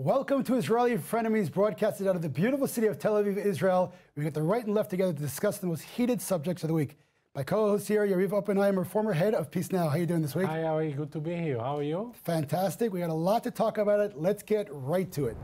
Welcome to Israeli Frenemies, broadcasted out of the beautiful city of Tel Aviv, Israel. We get the right and left together to discuss the most heated subjects of the week. My co-host here, Yariv Oppenheimer, former head of Peace Now. How are you doing this week? Hi, how are you? Good to be here. How are you? Fantastic. We got a lot to talk about it. Let's get right to it.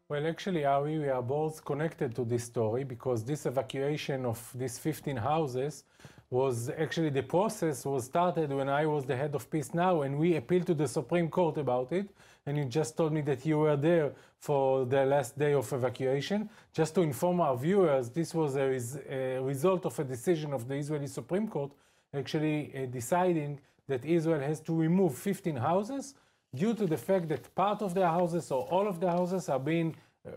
Well, actually, Ari, we are both connected to this story because this evacuation of these 15 houses was actually, the process was started when I was the head of Peace Now, and we appealed to the Supreme Court about it. And you just told me that you were there for the last day of evacuation. Just to inform our viewers, this was a result of a decision of the Israeli Supreme Court actually deciding that Israel has to remove 15 houses due to the fact that part of their houses or all of the houses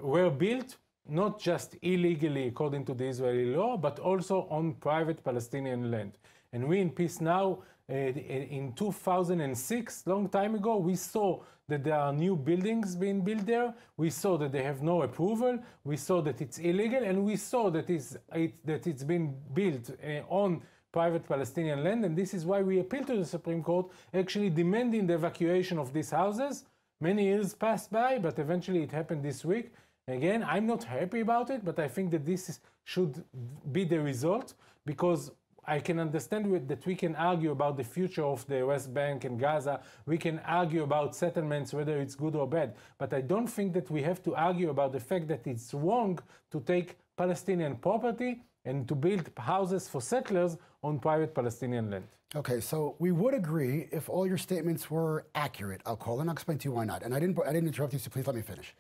were built not just illegally according to the Israeli law, but also on private Palestinian land. And we in Peace Now, in 2006, long time ago, we saw that there are new buildings being built there. We saw that they have no approval. We saw that it's illegal, and we saw that it's been built on private Palestinian land, and this is why we appealed to the Supreme Court, actually demanding the evacuation of these houses. Many years passed by, but eventually it happened this week. Again, I'm not happy about it, but I think that should be the result, because I can understand that we can argue about the future of the West Bank and Gaza. We can argue about settlements, whether it's good or bad, but I don't think that we have to argue about the fact that it's wrong to take Palestinian property and to build houses for settlers on private Palestinian land. Okay, so we would agree if all your statements were accurate. I'll call and I'll explain to you why not. And I didn't interrupt you, so please let me finish.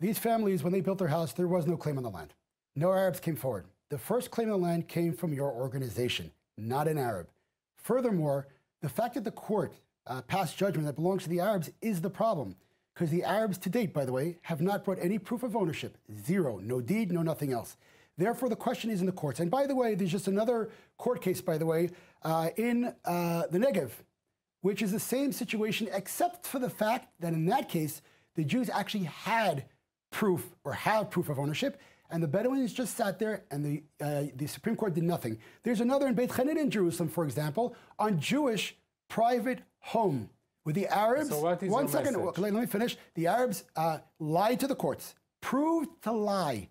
These families, when they built their house, there was no claim on the land. No Arabs came forward. The first claim on the land came from your organization, not an Arab. Furthermore, the fact that the court passed judgment that belongs to the Arabs is the problem, because the Arabs to date, by the way, have not brought any proof of ownership. Zero, no deed, no nothing else. Therefore, the question is in the courts. And by the way, there's just another court case, by the way, in the Negev, which is the same situation, except for the fact that in that case, the Jews actually had proof or have proof of ownership, and the Bedouins just sat there, and the Supreme Court did nothing. There's another in Beit Hanina in Jerusalem, for example, on Jewish private home, with the Arabs. So what is one second, let me finish. The Arabs lied to the courts, proved to lie.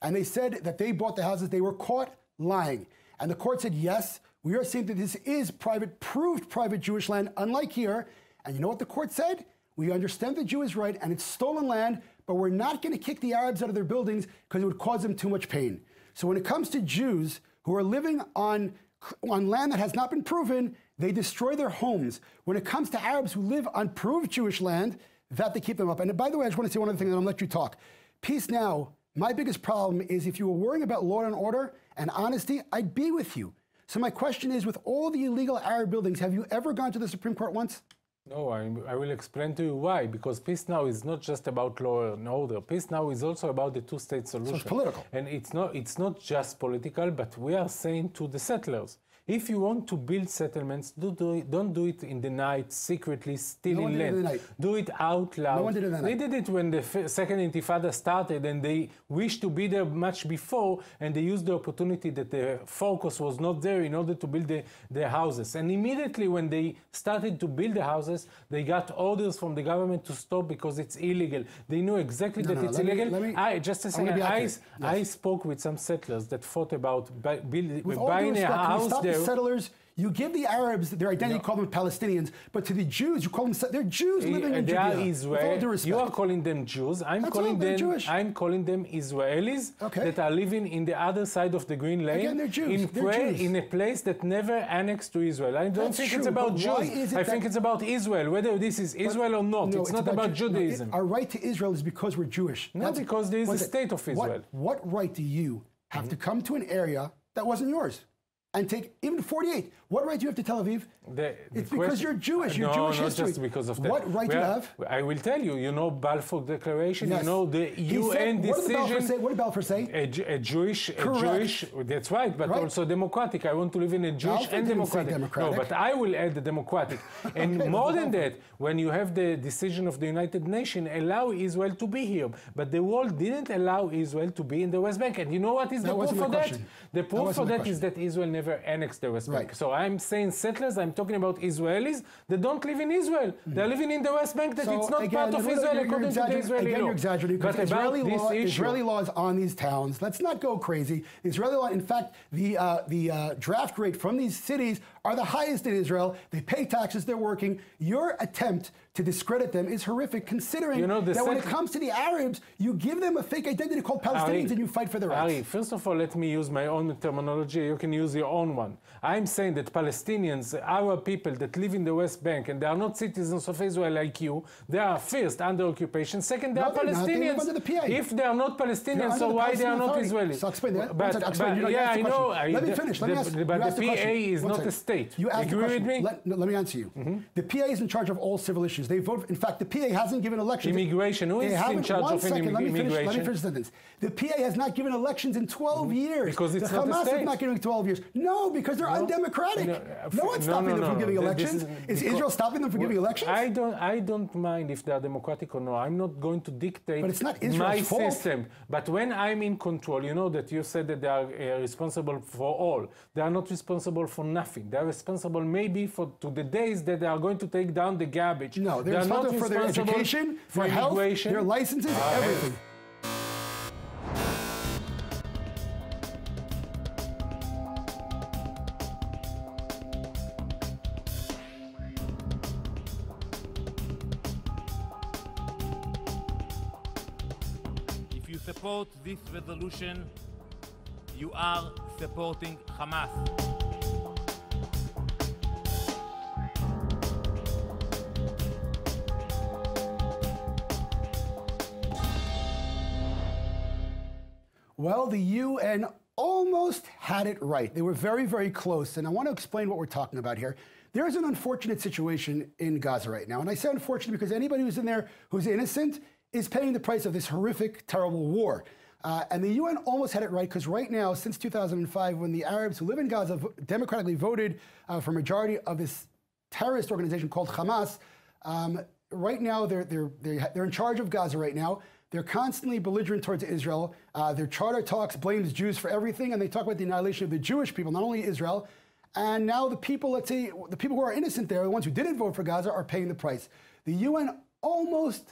And they said that they bought the houses. They were caught lying. And the court said, yes, we are saying that this is proved private Jewish land, unlike here. And you know what the court said? We understand the Jew is right, and it's stolen land, but we're not going to kick the Arabs out of their buildings because it would cause them too much pain. So when it comes to Jews who are living on land that has not been proven, they destroy their homes. When it comes to Arabs who live on proved Jewish land, that they keep them up. And by the way, I just want to say one other thing, and I'll let you talk. Peace Now. My biggest problem is if you were worrying about law and order and honesty, I'd be with you. So my question is, with all the illegal Arab buildings, have you ever gone to the Supreme Court once? No, I will explain to you why. Because Peace Now is not just about law and order. Peace Now is also about the two-state solution. So it's political. And it's not just political, but we are saying to the settlers, if you want to build settlements, don't do it in the night, secretly, stealing land. Do it out loud. No one did it in the night. They did it when the second Intifada started, and they wished to be there much before, and they used the opportunity that the focus was not there in order to build their houses. And immediately when they started to build the houses, they got orders from the government to stop because it's illegal. They knew exactly that it's illegal. I spoke with some settlers that thought about buying a house there. Settlers, you give the Arabs their identity, call them Palestinians, but to the Jews, you call them, they're Jews living in Judea. You are calling them Jews. I'm calling them Israelis that are living in the other side of the Green Lane. Again, they're Jews. In a place that never annexed to Israel. I don't think it's about Jews. I think it's about Israel, whether this is Israel or not. It's not about Judaism. Our right to Israel is because we're Jewish. Not because there is a state of Israel. What right do you have to come to an area that wasn't yours? and take even 48. What right do you have to Tel Aviv? It's because you're Jewish. You're Jewish history. Not just because of that. What right do you have? I will tell you. You know Balfour Declaration. Yes. You know the UN decision. What did Balfour say? A Jewish. That's right, but also democratic. I want to live in a Jewish and democratic. No, but I will add the democratic. And okay, more than that, when you have the decision of the United Nations allow Israel to be here, but the world didn't allow Israel to be in the West Bank. And you know what is the proof for that? The proof for that is that Israel never annexed the West Bank. So I'm saying settlers, I'm talking about Israelis that don't live in Israel. They're living in the West Bank, that it's not part of Israel according to the Israeli law. You're exaggerating, because Israeli law is on these towns. Let's not go crazy. The Israeli law, in fact, the draft rate from these cities are the highest in Israel. They pay taxes, they're working. Your attempt to discredit them is horrific, considering that when it comes to the Arabs, you give them a fake identity called Palestinians and you fight for their rights. Ari, first of all, let me use my own terminology. You can use your own one. I'm saying that Palestinians, our people that live in the West Bank, and they are not citizens of Israel like you, they are first under occupation. Second, they are Palestinians. They live under the PA. If they are not Palestinians, so why they are not Israelis? So explain that. Yeah, I know. Let me finish. Let me ask. But the PA is not a state. You agree with me? Let me answer you. The PA is in charge of all civil issues. They vote. In fact, the PA hasn't given elections. Immigration. Who is in charge of immigration? Let me finish the sentence. The PA has not given elections in 12 years. Because it's the not Hamas a state. is not giving 12 years. No, because they're undemocratic. No one's stopping them from giving elections. Is Israel stopping them from giving elections? I don't mind if they are democratic or no. I'm not going to dictate but it's not Israel's my system. But when I'm in control, you know that you said that they are responsible for all. They are not responsible for nothing. They are responsible maybe to the days that they are going to take down the garbage. No, they're responsible for their education, for health, their licenses, everything. If you support this resolution, you are supporting Hamas. Well, the UN almost had it right. They were very, very close. And I want to explain what we're talking about here. There's an unfortunate situation in Gaza right now. And I say unfortunate because anybody who's in there who's innocent is paying the price of this horrific, terrible war. And the UN almost had it right, because right now, since 2005, when the Arabs who live in Gaza democratically voted for a majority of this terrorist organization called Hamas, right now they're in charge of Gaza right now. They're constantly belligerent towards Israel. Their charter talks blames Jews for everything, and they talk about the annihilation of the Jewish people, not only Israel. And now the people, let's say, the people who are innocent there, the ones who didn't vote for Gaza, are paying the price. The UN almost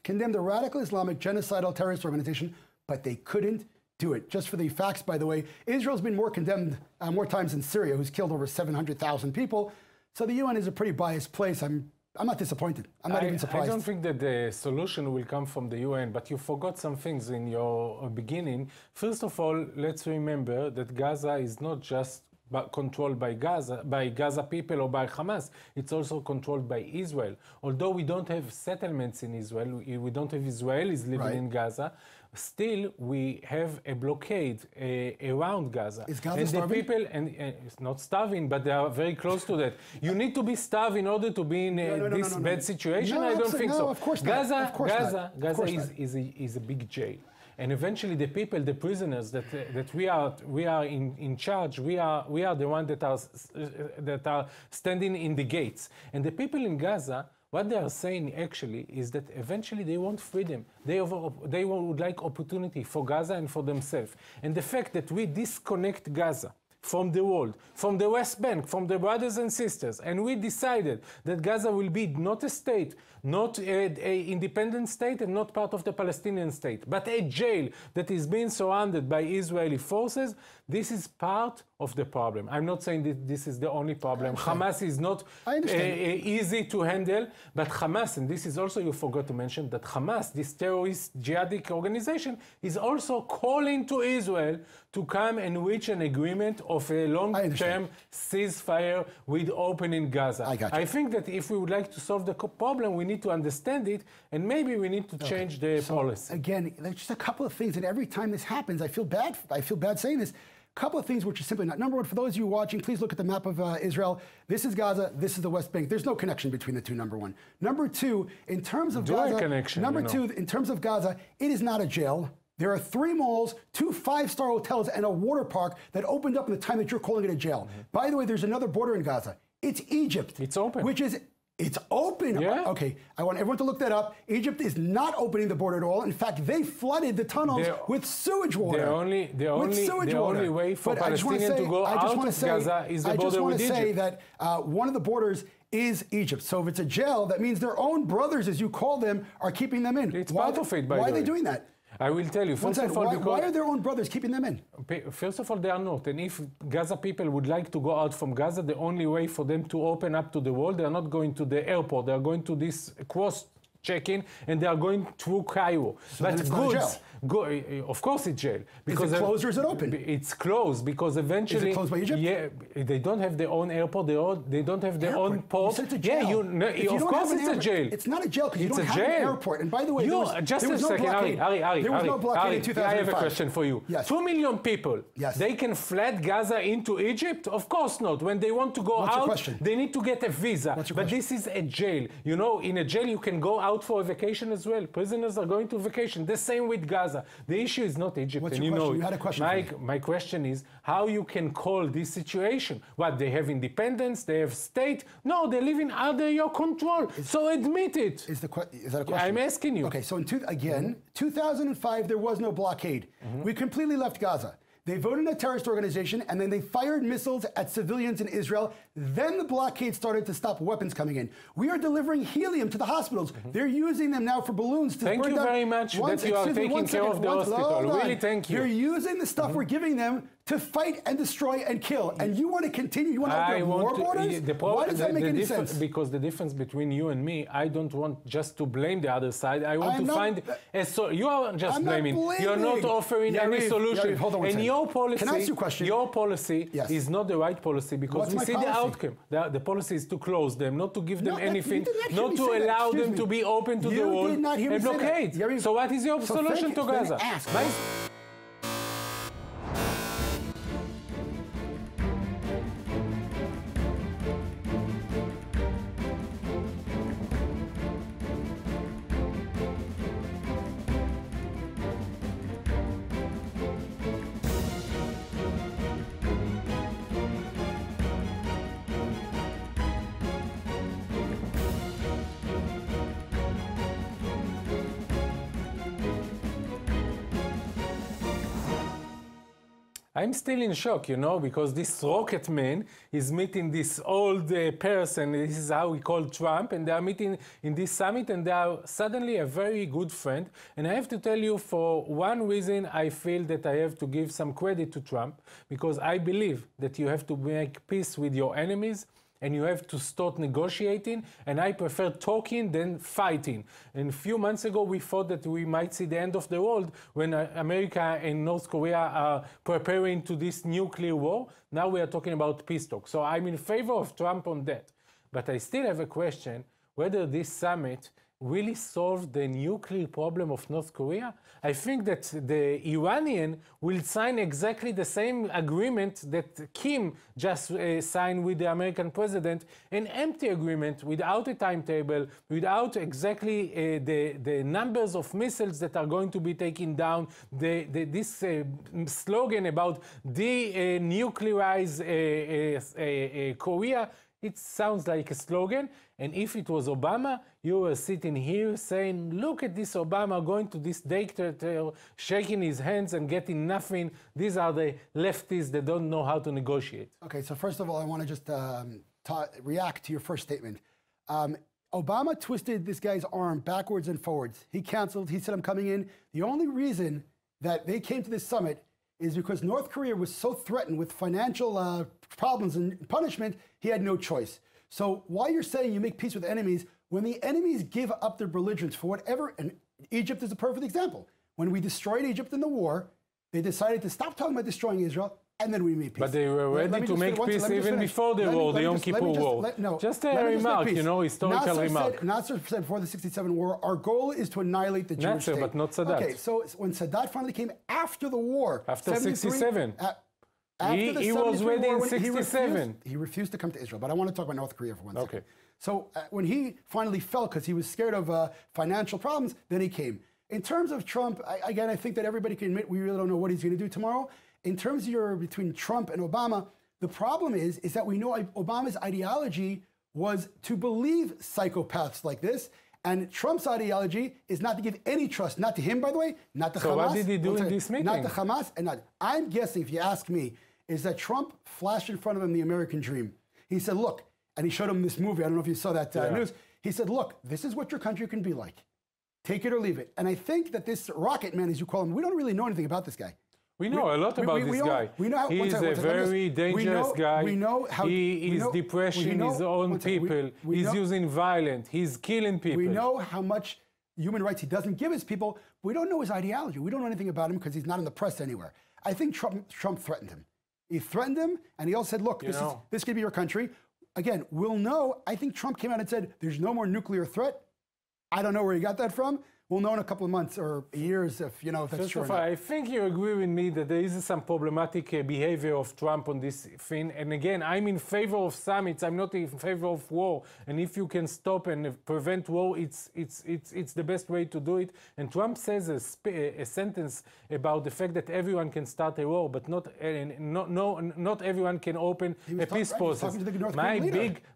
condemned a radical Islamic genocidal terrorist organization, but they couldn't do it. Just for the facts, by the way, Israel's been more condemned more times than Syria, who's killed over 700,000 people. So the UN is a pretty biased place. I'm not disappointed. I'm not even surprised. I don't think that the solution will come from the UN, but you forgot some things in your beginning. First of all, let's remember that Gaza is not just controlled by Gaza people or by Hamas. It's also controlled by Israel. Although we don't have settlements in Israel, we don't have Israelis living in Gaza, still we have a blockade around Gaza. Is Gaza and starving? The people, it's not starving, but they are very close to that. You need to be starved in order to be in this bad situation? No, I don't think so. Of course Gaza, not. Of course Gaza is a big jail. And eventually the people, the prisoners that we are in charge, we are the ones that are standing in the gates. And the people in Gaza, what they are saying actually is that eventually they want freedom. They would like opportunity for Gaza and for themselves. And the fact that we disconnect Gaza from the world, from the West Bank, from the brothers and sisters, and we decided that Gaza will be not a state, not an independent state and not part of the Palestinian state, but a jail that is being surrounded by Israeli forces, this is part of the problem. I'm not saying that this is the only problem. Hamas is not easy to handle, but Hamas, and this is also, you forgot to mention, that Hamas, this terrorist jihadi organization, is also calling to Israel to come and reach an agreement of a long-term ceasefire with opening Gaza. I think that if we would like to solve the problem, we need to understand it, and maybe we need to change the policy. Again, there's just a couple of things, and every time this happens, I feel bad saying this, couple of things which are simply not. Number one, for those of you watching, please look at the map of Israel. This is Gaza. This is the West Bank. There's no connection between the two, number one. Number two, in terms of Gaza, in terms of Gaza, it is not a jail. There are 3 malls, 2 5-star hotels, and a water park that opened up in the time that you're calling it a jail. By the way, there's another border in Gaza. It's Egypt. It's open. It's open. Yeah. Okay, I want everyone to look that up. Egypt is not opening the border at all. In fact, they flooded the tunnels with sewage water. The only way for Palestinians to go out of Gaza is the border with Egypt. I just want to say that one of the borders is Egypt. So if it's a jail, that means their own brothers, as you call them, are keeping them in. It's part of it, by the way. Why are they doing that? I will tell you. First of all, why are their own brothers keeping them in? First of all, they are not. And if Gaza people would like to go out from Gaza, the only way for them to open up to the world, they are not going to the airport. They are going to this check-in, and they are going through Cairo. So but it's not a jail. Of course it's jail. Because is it closed or is it open? It's closed because eventually... Is it closed by Egypt? Yeah, they don't have their own airport. They don't have their own port. You said it's a jail. Yeah, of course it's a jail. It's not a jail because you don't have an airport. And by the way, there was no blockade. There was no blockade in 2005. I have a question for you. Yes. 2 million people, yes. They can flood Gaza into Egypt? Of course not. When they want to go out, they need to get a visa. But this is a jail. You know, in a jail you can go out for a vacation as well. Prisoners are going to vacation. The same with Gaza. The issue is not Egypt. What's and your you question? know, you had a question. My question is how you can call this situation. What, they have independence? They have state? No, they live in under your control. So admit it. Is that a question? I'm asking you. Okay, so in 2005, there was no blockade. We completely left Gaza. They voted in a terrorist organization, and then they fired missiles at civilians in Israel. Then the blockade started to stop weapons coming in. We are delivering helium to the hospitals. They're using them now for balloons to Thank burn you down. very much that you are taking care of the hospital. Really, thank you. They're using the stuff we're giving them to fight and destroy and kill. And you want to continue? You want to open more borders? Why does that make any sense? Because the difference between you and me, I don't want just to blame the other side. I want to find a solution. You are just blaming. You're not offering any solution. Hold on one second. Your policy, can I ask you a question? Your policy is not the right policy because we see the outcome. The policy is to close them, not to give them anything, not to allow them to be open to the world and blockade. So what is your solution to Gaza? I'm still in shock, you know, because this rocket man is meeting this old person, this is how we call Trump, and they are meeting in this summit, and they are suddenly a very good friend. And I have to tell you, for one reason, I feel that I have to give some credit to Trump, because I believe that you have to make peace with your enemies, and you have to start negotiating, and I prefer talking than fighting. And a few months ago, we thought that we might see the end of the world when America and North Korea are preparing to this nuclear war. Now we are talking about peace talk. So I'm in favor of Trump on that. But I still have a question whether this summit really solve the nuclear problem of North Korea. I think that the Iranian will sign exactly the same agreement that Kim just signed with the American president, an empty agreement without a timetable, without exactly the numbers of missiles that are going to be taken down, this slogan about denuclearize Korea. It sounds like a slogan, and if it was Obama, you were sitting here saying, look at this Obama going to this dictator, shaking his hands and getting nothing. These are the leftists that don't know how to negotiate. Okay, so first of all, I want to just react to your first statement. Obama twisted this guy's arm backwards and forwards. He canceled, he said, I'm coming in. The only reason that they came to this summit is because North Korea was so threatened with financial problems and punishment, he had no choice. So while you're saying you make peace with enemies, when the enemies give up their belligerence for whatever, and Egypt is a perfect example. When we destroyed Egypt in the war, they decided to stop talking about destroying Israel, and then we made peace. But they were ready to make peace even before the war, the Yom Kippur War. Just a remark, you know, historical remark. Nasser said before the 67 war, our goal is to annihilate the Jewish state. But not Sadat. Okay, so when Sadat finally came after the war. After 67. After the He was 73 ready war, in when 67. He refused to come to Israel. But I want to talk about North Korea for one second. Okay. So when he finally fell because he was scared of financial problems, then he came. In terms of Trump, I think that everybody can admit we really don't know what he's going to do tomorrow. In terms of between Trump and Obama, the problem is that we know Obama's ideology was to believe psychopaths like this. And Trump's ideology is not to give any trust, not to him, by the way, not to Hamas. So what did he do in this meeting? Not to Hamas, and not. I'm guessing, if you ask me, is that Trump flashed in front of him the American dream. He said, look, and he showed him this movie. I don't know if you saw that news. He said, look, this is what your country can be like. Take it or leave it. And I think that this rocket man, as you call him, we don't really know anything about this guy. We know a lot about this guy. He's a very dangerous guy. He is depression his own people. He's using violence. He's killing people. We know how much human rights he doesn't give his people. We don't know his ideology. We don't know anything about him because he's not in the press anywhere. I think Trump threatened him. He threatened him, and he also said, look, this could be your country. Again, we'll know. I think Trump came out and said, there's no more nuclear threat. I don't know where he got that from. We'll know in a couple of months or years if that's First true. Of all, I think you agree with me that there is some problematic behavior of Trump on this thing. And again, I'm in favor of summits. I'm not in favor of war. And if you can stop and prevent war, it's the best way to do it. And Trump says a sentence about the fact that everyone can start a war, but not everyone can open a peace process.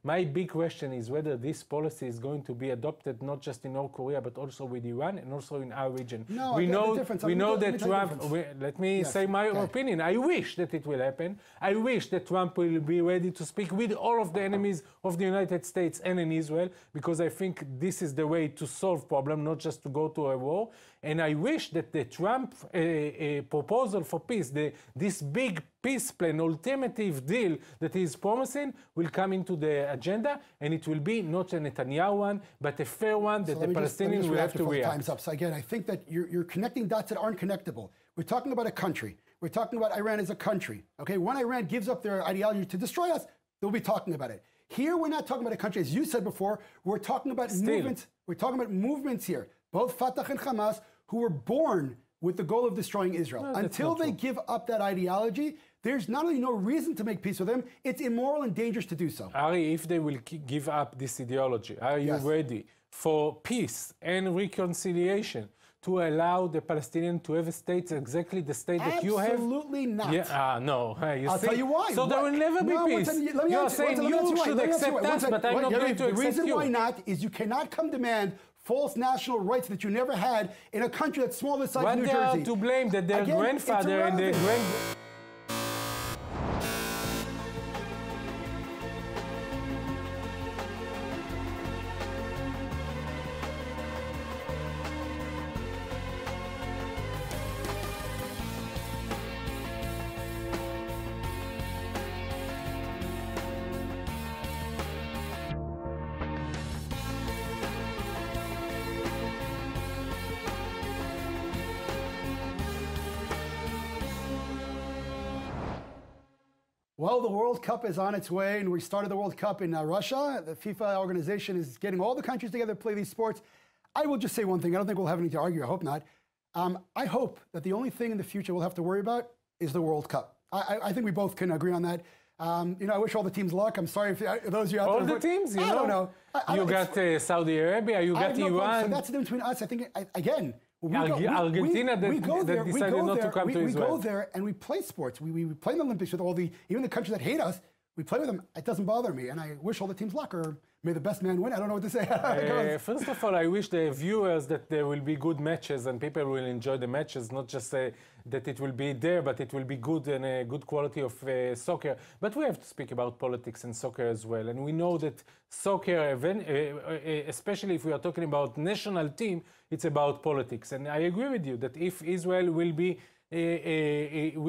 My big question is whether this policy is going to be adopted not just in North Korea but also with Iran and also in our region. No, we know that Trump, let me say my opinion. I wish that it will happen. I wish that Trump will be ready to speak with all of the enemies of the United States and in Israel, because I think this is the way to solve problem, not just to go to a war. And I wish that the Trump proposal for peace, this big peace plan, alternative deal that he is promising, will come into the agenda, and it will be not a Netanyahu one, but a fair one that the Palestinians will have to react. Time's up. So again, I think that you're connecting dots that aren't connectable. We're talking about a country. We're talking about Iran as a country. Okay, when Iran gives up their ideology to destroy us, they'll be talking about it. Here, we're not talking about a country, as you said before. We're talking about movements. We're talking about movements here, both Fatah and Hamas, who were born with the goal of destroying Israel. No, until they give up that ideology, there's not only no reason to make peace with them, it's immoral and dangerous to do so. Ari, if they will give up this ideology, are you ready for peace and reconciliation to allow the Palestinians to have a state, exactly the state that you have? Absolutely not. Yeah, no. I'll tell you why. So there will never be peace. You are saying you should accept us, but I'm not going to accept you. The reason why not is you cannot come demand false national rights that you never had in a country that's small the size of New Jersey. What they are to blame that their grandfather and their Well, the World Cup is on its way, and we started the World Cup in Russia. The FIFA organization is getting all the countries together to play these sports. I will just say one thing. I don't think we'll have anything to argue. I hope not. I hope that the only thing in the future we'll have to worry about is the World Cup. I think we both can agree on that. I wish all the teams luck. I'm sorry if those of you out there. All the teams? I don't know. You got Saudi Arabia, you got Iran. So that's the difference between us. I think, again, Argentina that decided not to come to Israel. We go there and we play sports. We play in the Olympics with even the countries that hate us. We play with them. It doesn't bother me, and I wish all the teams luck, or may the best man win. I don't know what to say. First of all, I wish the viewers that there will be good matches and people will enjoy the matches, not just that it will be there, but it will be good and a good quality of soccer. But we have to speak about politics and soccer as well. And we know that soccer, especially if we are talking about national team, it's about politics. And I agree with you that if Israel will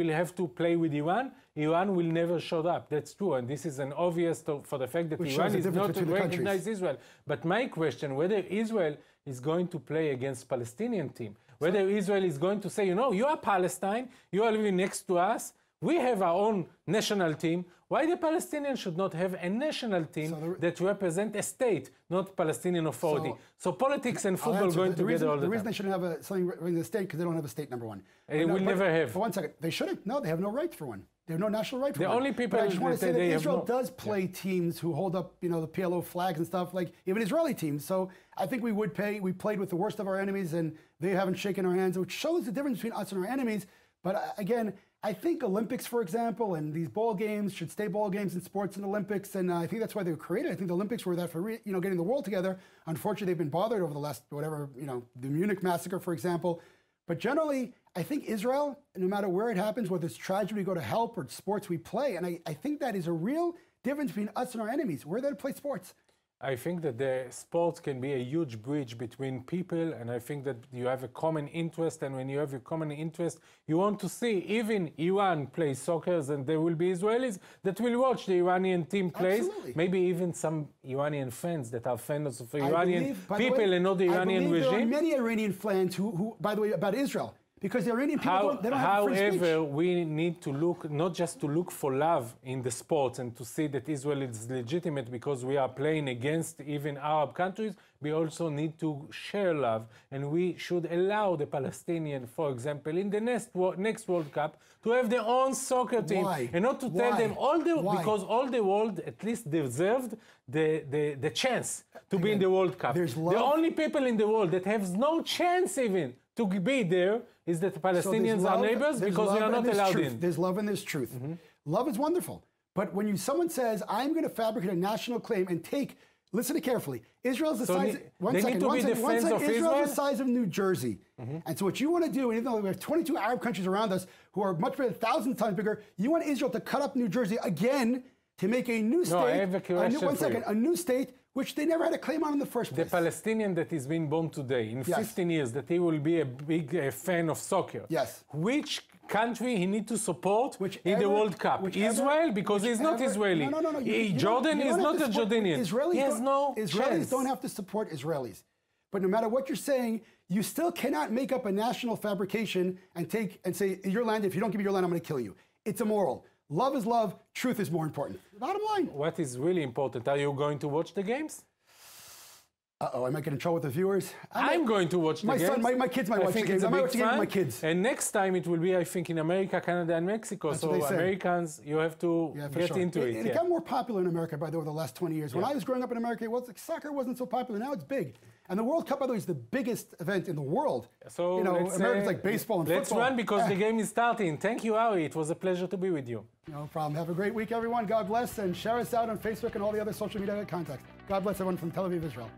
have to play with Iran, Iran will never show up. That's true. And this is an obvious for the fact that Iran is not to recognize Israel. But my question, whether Israel is going to play against Palestinian team, whether Israel is going to say, you are Palestine, you are living next to us, We have our own national team. Why the Palestinians should not have a national team that represent a state, not Palestinian Authority? So politics and football going together all the time. The reason they shouldn't have something in the state because they don't have a state, number one. They will never have. For 1 second, they shouldn't. No, they have no right for one. They have no national right for one. The only people I just want to say that Israel have does play teams who hold up, the PLO flags and stuff, like even Israeli teams. So I think we played with the worst of our enemies, and they haven't shaken our hands, which shows the difference between us and our enemies. But again, I think Olympics, for example, and these ball games should stay ball games in sports and Olympics, and I think that's why they were created. I think the Olympics were that for getting the world together. Unfortunately, they've been bothered over the last the Munich massacre, for example. But generally, I think Israel, no matter where it happens, whether it's tragedy we go to help or sports we play, and I think that is a real difference between us and our enemies. We're there to play sports. I think that the sports can be a huge bridge between people, and I think that you have a common interest, and when you have a common interest, you want to see even Iran play soccer, and there will be Israelis that will watch the Iranian team play. Maybe even some Iranian fans that are fans of Iranian people and not the Iranian regime. There are many Iranian fans who, by the way, about Israel. Because the Iranian people they don't have free speech. However, we need to look, not just to look for love in the sports and to see that Israel is legitimate because we are playing against even Arab countries, we also need to share love. And we should allow the Palestinians, for example, in the next World Cup, to have their own soccer team. Why? And not to tell them, because all the world at least deserved the chance to be in the World Cup. The only people in the world that have no chance even to be there is that the Palestinians are neighbors because we are not allowed in. There's love and there's truth. Love is wonderful. But when someone says, I'm going to fabricate a national claim and listen carefully, Israel's the size Israel's the size of New Jersey. And so what you want to do, even though we have 22 Arab countries around us who are much bigger, 1,000 times bigger, you want Israel to cut up New Jersey again to make a new state. No, I have a question a new state which they never had a claim on in the first place. The Palestinian that is being born today, in 15 years, that he will be a big fan of soccer. Yes. Which country he need to support in the World Cup? Israel? Because he's not Israeli. No. Jordan is not a Jordanian. He has no chance. Israelis don't have to support Israelis. But no matter what you're saying, you still cannot make up a national fabrication and say, your land, if you don't give me your land, I'm going to kill you. It's immoral. Love is love. Truth is more important. Bottom line. What is really important? Are you going to watch the games? I might get in trouble with the viewers. I'm going to watch the games. My kids might watch the games. I might watch the games with my kids. And next time it will be, I think, in America, Canada, and Mexico. That's so Americans, you have to get into it. And it got more popular in America, by the way, over the last 20 years. When I was growing up in America, soccer wasn't so popular. Now it's big. And the World Cup, by the way, is the biggest event in the world. So America's like baseball and football. Let's run because the game is starting. Thank you, Ari. It was a pleasure to be with you. No problem. Have a great week, everyone. God bless. And share us out on Facebook and all the other social media contacts. God bless everyone from Tel Aviv, Israel.